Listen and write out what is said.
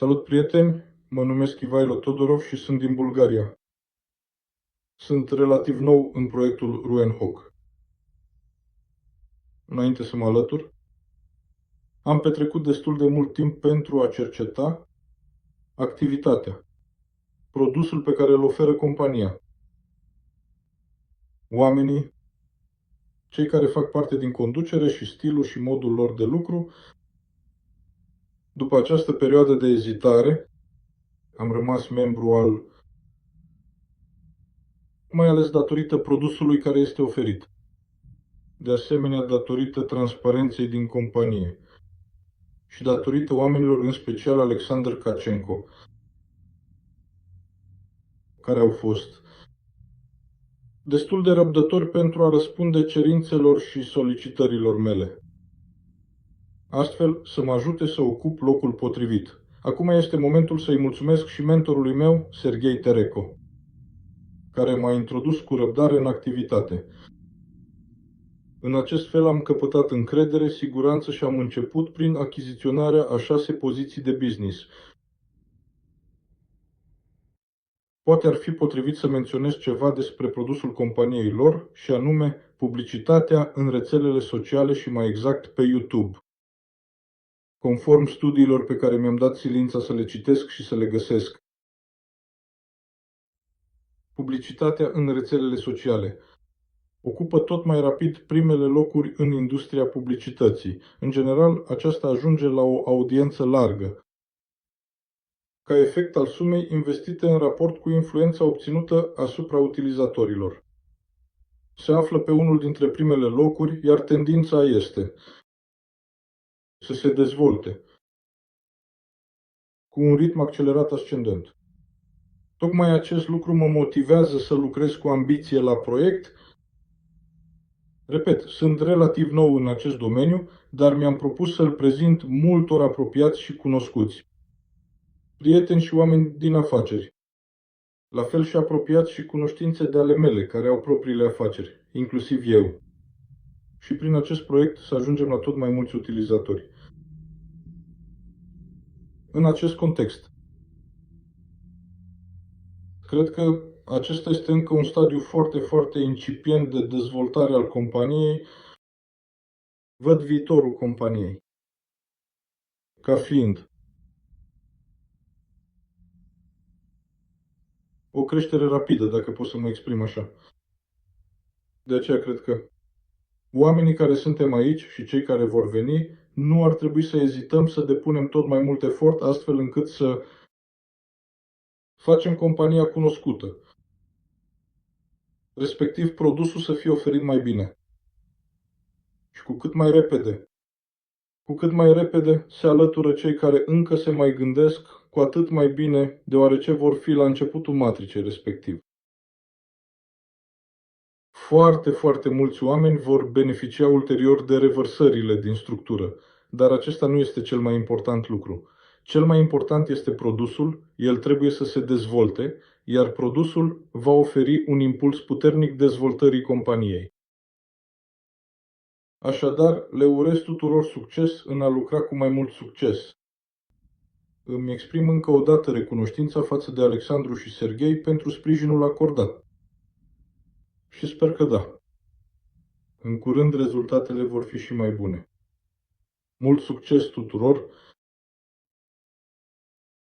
Salut, prieteni! Mă numesc Ivailo Todorov și sunt din Bulgaria. Sunt relativ nou în proiectul Ruenhoc. Înainte să mă alătur, am petrecut destul de mult timp pentru a cerceta activitatea, produsul pe care îl oferă compania, oamenii, cei care fac parte din conducere și stilul și modul lor de lucru. După această perioadă de ezitare, am rămas membru al, mai ales datorită produsului care este oferit. De asemenea, datorită transparenței din companie și datorită oamenilor, în special Alexander Kacenko, care au fost destul de răbdători pentru a răspunde cerințelor și solicitărilor mele, astfel să mă ajute să ocup locul potrivit. Acum este momentul să-i mulțumesc și mentorului meu, Serghei Tereco, care m-a introdus cu răbdare în activitate. În acest fel am căpătat încredere, siguranță și am început prin achiziționarea a 6 poziții de business. Poate ar fi potrivit să menționez ceva despre produsul companiei lor, și anume publicitatea în rețelele sociale și mai exact pe YouTube. Conform studiilor pe care mi-am dat silința să le citesc și să le găsesc. Publicitatea în rețelele sociale ocupă tot mai rapid primele locuri în industria publicității. În general, aceasta ajunge la o audiență largă, ca efect al sumei investite în raport cu influența obținută asupra utilizatorilor. Se află pe unul dintre primele locuri, iar tendința este să se dezvolte cu un ritm accelerat ascendent. Tocmai acest lucru mă motivează să lucrez cu ambiție la proiect. Repet, sunt relativ nou în acest domeniu, dar mi-am propus să-l prezint multor apropiați și cunoscuți, prieteni și oameni din afaceri, la fel și apropiați și cunoștințe de ale mele, care au propriile afaceri, inclusiv eu. Și prin acest proiect să ajungem la tot mai mulți utilizatori. În acest context, cred că acesta este încă un stadiu foarte, foarte incipient de dezvoltare al companiei. Văd viitorul companiei ca fiind o creștere rapidă, dacă pot să mă exprim așa. De aceea cred că oamenii care suntem aici și cei care vor veni, nu ar trebui să ezităm să depunem tot mai mult efort, astfel încât să facem compania cunoscută, respectiv produsul să fie oferit mai bine. Și cu cât mai repede se alătură cei care încă se mai gândesc, cu atât mai bine, deoarece vor fi la începutul matricei respectiv. Foarte, foarte mulți oameni vor beneficia ulterior de revărsările din structură, dar acesta nu este cel mai important lucru. Cel mai important este produsul, el trebuie să se dezvolte, iar produsul va oferi un impuls puternic dezvoltării companiei. Așadar, le urez tuturor succes în a lucra cu mai mult succes. Îmi exprim încă o dată recunoștința față de Alexandru și Serghei pentru sprijinul acordat. Și sper că da. În curând rezultatele vor fi și mai bune. Mult succes tuturor!